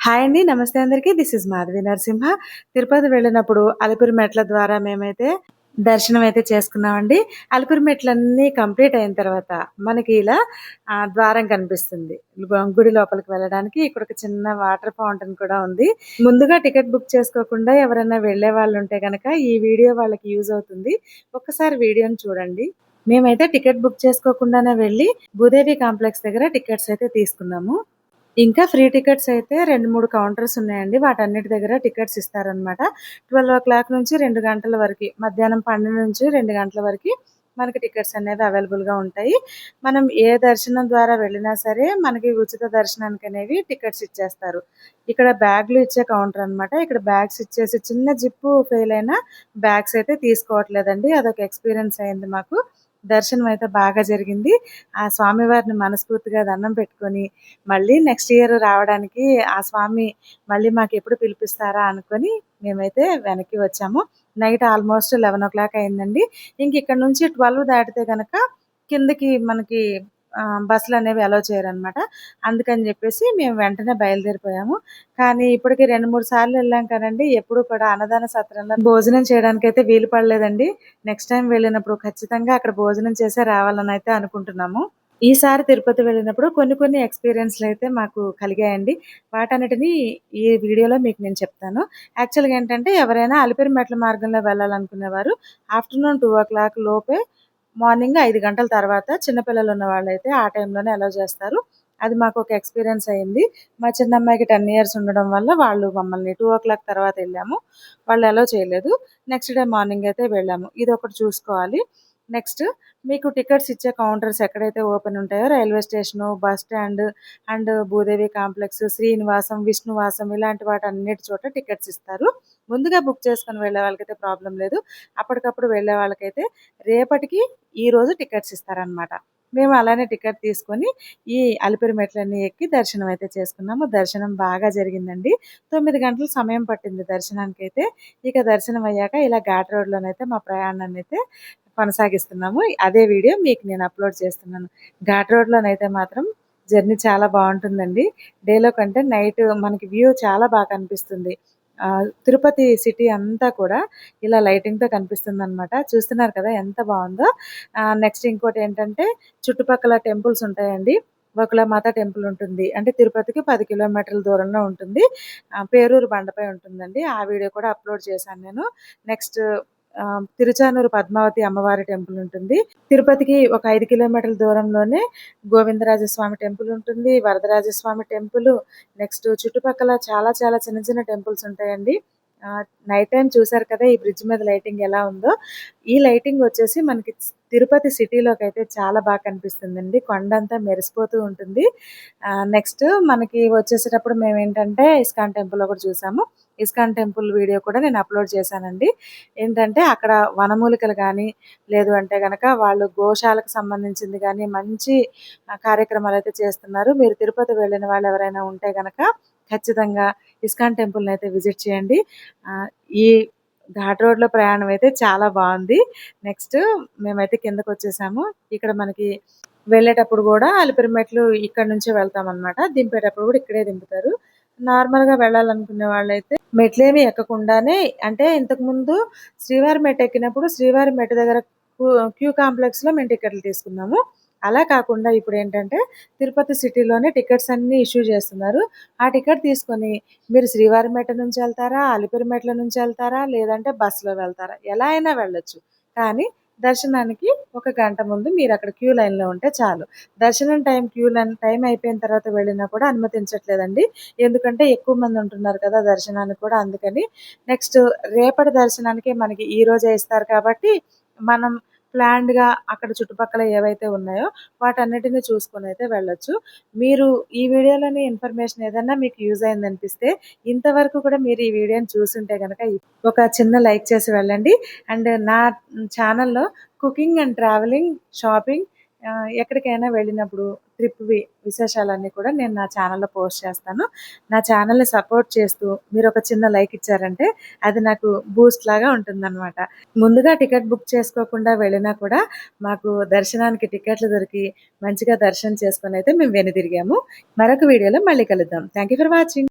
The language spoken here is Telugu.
హాయ్ అండి. నమస్తే అందరికీ. This is Madhavi Narasimha. తిరుపతి వెళ్ళినప్పుడు అలిపిరి మెట్ల ద్వారా మేమైతే దర్శనం అయితే చేసుకున్నామండి. అలిపిరి మెట్లన్నీ కంప్లీట్ అయిన తర్వాత మనకి ఇలా ద్వారం కనిపిస్తుంది. గుడి లోపలికి వెళ్ళడానికి ఇక్కడ ఒక చిన్న వాటర్ ఫౌంటైన్ కూడా ఉంది. ముందుగా టికెట్ బుక్ చేసుకోకుండా ఎవరైనా వెళ్ళే వాళ్ళు ఉంటే గనక ఈ వీడియో వాళ్ళకి యూజ్ అవుతుంది. ఒక్కసారి వీడియోని చూడండి. మేమైతే టికెట్ బుక్ చేసుకోకుండానే వెళ్ళి భూదేవి కాంప్లెక్స్ దగ్గర టికెట్స్ అయితే తీసుకున్నాము. ఇంకా ఫ్రీ టికెట్స్ అయితే 2, 3 కౌంటర్స్ ఉన్నాయండి. వాటన్నిటి దగ్గర టికెట్స్ ఇస్తారనమాట. 12:00 నుంచి 2 గంటల వరకి, మధ్యాహ్నం 12 నుంచి 2 గంటల వరకి మనకి టికెట్స్ అనేవి అవైలబుల్‌గా ఉంటాయి. మనం ఏ దర్శనం ద్వారా వెళ్ళినా సరే మనకి ఉచిత దర్శనానికనేవి టికెట్స్ ఇచ్చేస్తారు. ఇక్కడ బ్యాగ్‌లు ఇచ్చే కౌంటర్ అనమాట. ఇక్కడ బ్యాగ్స్ ఇచ్చేసి చిన్న జిప్పు ఫెయిల్ అయినా బ్యాగ్స్ అయితే తీసుకోవట్లేదండి. అదొక ఎక్స్‌పీరియన్స్ అయింది మాకు. దర్శనం అయితే బాగా జరిగింది. ఆ స్వామివారిని మనస్ఫూర్తిగా దండం పెట్టుకొని మళ్ళీ నెక్స్ట్ ఇయర్ రావడానికి ఆ స్వామి మళ్ళీ మాకెప్పుడు పిలిపిస్తారా అనుకొని మేమైతే వెనక్కి వచ్చాము. నైట్ ఆల్మోస్ట్ 11:00 అయిందండి. ఇక్కడ నుంచి 12 దాటితే గనక కిందకి మనకి బస్సులనేవి అలో చేయరనమాట. అందుకని జెప్పేసి మేము వెంటనే బయలుదేరిపోయాము. కానీ ఇప్పటికి 2, 3 సార్లు వెళ్ళాం కదండీ! ఎప్పుడు కూడా అన్నదాన సత్రంలో భోజనం చేయడానికైతే వీలు పడలేదండి. నెక్స్ట్ టైమ్ వెళ్ళినప్పుడు ఖచ్చితంగా అక్కడ భోజనం చేసే రావాలనైతే అనుకుంటున్నాము. ఈసారి తిరుపతి వెళ్ళినప్పుడు కొన్ని కొన్ని ఎక్స్‌పీరియన్స్‌లయితే మాకు కలిగాయండి. వాటన్నిటిని ఈ వీడియోలో మీకు నేను చెప్తాను. యాక్చువల్‌గా ఏంటంటే ఎవరైనా అలిపిరి మెట్ల మార్గంలో వెళ్ళాలనుకునేవారు ఆఫ్టర్‌నూన్ 2:00 లోపే మార్నింగ్ 5 గంటల తర్వాత చిన్న పిల్లలు ఉన్న వాళ్ళైతే ఆ టైంలోనే అలౌ చేస్తారు. అది మాకు ఒక ఎక్స్‌పీరియన్స్ అయింది. మా చిన్నమ్మాయికి 10 ఇయర్స్ ఉండడం వల్ల వాళ్ళు మమ్మల్ని 2:00 తర్వాత ఎళ్ళాము. వాళ్ళు అలౌ చేయలేదు. నెక్స్ట్ డే మార్నింగ్ అయితే వెళ్ళాము. ఇదొకటి చూసుకోవాలి. నెక్స్ట్ మీకు టికెట్స్ ఇచ్చే కౌంటర్స్ ఎక్కడైతే ఓపెన్ ఉంటాయో railway station, bus stand and Bhudevi complex, Srinivasam, Vishnuvasam ఇలాంటి వాటన్నిటి చోట టికెట్స్ ఇస్తారు. ముందుగా బుక్ చేసుకొని వెళ్ళే వాళ్ళకైతే ప్రాబ్లమ్ లేదు. అప్పటికప్పుడు వెళ్ళే వాళ్ళకైతే రేపటికి ఈరోజు టికెట్స్ ఇస్తారనమాట. మేము అలానే టికెట్ తీసుకొని ఈ అలిపిరి మెట్లన్నీ ఎక్కి దర్శనం అయితే చేసుకున్నాము. దర్శనం బాగా జరిగిందండి. 9 గంటలు సమయం పట్టింది దర్శనానికైతే. ఇక దర్శనం అయ్యాక ఇలా ఘాట్ రోడ్‌లోనైతే మా ప్రయాణాన్నయితే కొనసాగిస్తున్నాము. అదే వీడియో మీకు నేను అప్‌లోడ్ చేస్తున్నాను. ఘాట్ రోడ్‌లోనైతే మాత్రం జర్నీ చాలా బావుంటుందండి. డేలో కంటే నైట్ మనకి వ్యూ చాలా బాగా కనిపిస్తుంది. తిరుపతి సిటీ అంతా కూడా ఇలా లైటింగ్‌తో కనిపిస్తుందనమాట. చూస్తున్నారు కదా ఎంత బావుందో. నెక్స్ట్ ఇంకోటేంటంటే చుట్టుపక్కల టెంపుల్స్ ఉంటాయండి. వకులామాత టెంపుల్ ఉంటుంది. అంటే తిరుపతికి 10 కిలోమీటర్ల దూరంలో ఉంటుంది. పేరూరు బండపై ఉంటుందండి. ఆ వీడియో కూడా అప్‌లోడ్ చేశాను నేను. నెక్స్ట్ తిరుచానూరు పద్మావతి అమ్మవారి టెంపుల్ ఉంటుంది. తిరుపతికి ఒక 5 కిలోమీటర్ల దూరంలోనే గోవిందరాజస్వామి టెంపుల్ ఉంటుంది. వరదరాజస్వామి టెంపుల్, నెక్స్ట్ చుట్టుపక్కల చాలా చాలా చిన్న చిన్న టెంపుల్స్ ఉంటాయండి. నైట్ టైమ్ చూసారు కదా! ఈ బ్రిడ్జ్ మీద లైటింగ్ ఎలా ఉందో. ఈ లైటింగ్ వచ్చేసి మనకి తిరుపతి సిటీలోకైతే చాలా బాగా కనిపిస్తుందండి. కొండంతా మెరిసిపోతూ ఉంటుంది. నెక్స్ట్ మనకి వచ్చేసేటప్పుడు మేమేంటంటే ఇస్కాన్ టెంపుల్ ఒకటి చూసాము. ఇస్కాన్ టెంపుల్ వీడియో కూడా నేను అప్‌లోడ్ చేశానండి. ఏంటంటే అక్కడ వనమూలికలు గానీ, లేదు అంటే గనక వాళ్ళు గోశాలకు సంబంధించింది గానీ మంచి కార్యక్రమాలైతే చేస్తున్నారు. మీరు తిరుపతి వెళ్ళిన వాళ్ళు ఎవరైనా ఉంటే గనక ఖచ్చితంగా ఇస్కాన్ టెంపుల్‌నైతే విజిట్ చేయండి. ఈ ఘాట్ రోడ్‌లో ప్రయాణం అయితే చాలా బావుంది. నెక్స్ట్ మేమైతే కిందకొచ్చేసాము. ఇక్కడ మనకి వెళ్ళేటప్పుడు గూడా అలిపిరి మెట్లు ఇక్కడి నుంచే వెళ్తామనమాట. దింపేటప్పుడు గూడా ఇక్కడే దింపుతారు. నార్మల్‌గా వెళ్ళాలనుకునే వాళ్ళైతే మెట్లేమి ఎక్కకుండానే అంటే ఇంతకుముందు శ్రీవారి మెట్టు ఎక్కినప్పుడు శ్రీవారి మెట్టు దగ్గర క్యూ కాంప్లెక్స్‌లో మేము టికెట్లు తీసుకున్నాము. అలా కాకుండా ఇప్పుడేంటంటే తిరుపతి సిటీలోనే టికెట్స్ అన్నీ ఇష్యూ చేస్తున్నారు. ఆ టికెట్ తీసుకొని మీరు శ్రీవారి మెట్ట నుంచి ఎళ్తారా, అలిపిరి మెట్ల నుంచి ఎళ్తారా, లేదంటే బస్సులో వెళ్తారా? ఎలా అయినా వెళ్ళొచ్చు. కానీ దర్శనానికి ఒక గంట ముందు మీరక్కడ క్యూ లైన్‌లో ఉంటే చాలు. దర్శనం క్యూ లైన్ టైం అయిపోయిన తర్వాత వెళ్ళినా కూడా అనుమతించట్లేదండి. ఎందుకంటే ఎక్కువ మంది ఉంటున్నారు కదా! దర్శనానికి కూడా అందుకని. నెక్స్ట్ రేపటి దర్శనానికి మనకి ఈరోజే ఇస్తారు కాబట్టి మనం ప్లాన్డ్‌గా అక్కడ చుట్టుపక్కల ఏవైతే ఉన్నాయో వాటన్నిటిని చూసుకొనైతే వెళ్ళొచ్చు. మీరు ఈ వీడియోలోని ఇన్ఫర్మేషన్ ఏదన్నా మీకు యూజ్ అయిందనిపిస్తే ఇంతవరకు కూడా మీరు ఈ వీడియోని చూసుంటే గనక ఒక చిన్న లైక్ చేసి వెళ్ళండి. అండ్ నా ఛానల్‌లో కుకింగ్ అండ్ ట్రావెలింగ్, షాపింగ్ ఎక్కడికైనా వెళ్ళినప్పుడు విశేషాలన్నీ కూడా నేను నా ఛానల్‌లో పోస్ట్ చేస్తాను. నా ఛానల్‌ని సపోర్ట్ చేస్తూ మీరొక చిన్న లైక్ ఇచ్చారంటే అది నాకు బూస్ట్ లాగా ఉంటుందనమాట. ముందుగా టికెట్ బుక్ చేసుకోకుండా వెళ్ళినా కూడా మాకు దర్శనానికి టికెట్లు దొరికి మంచిగా దర్శనం చేసుకొనైతే మేము వెనుదిరిగాము. మరొక వీడియోలో మళ్ళీ కలుద్దాం. Thank you for watching.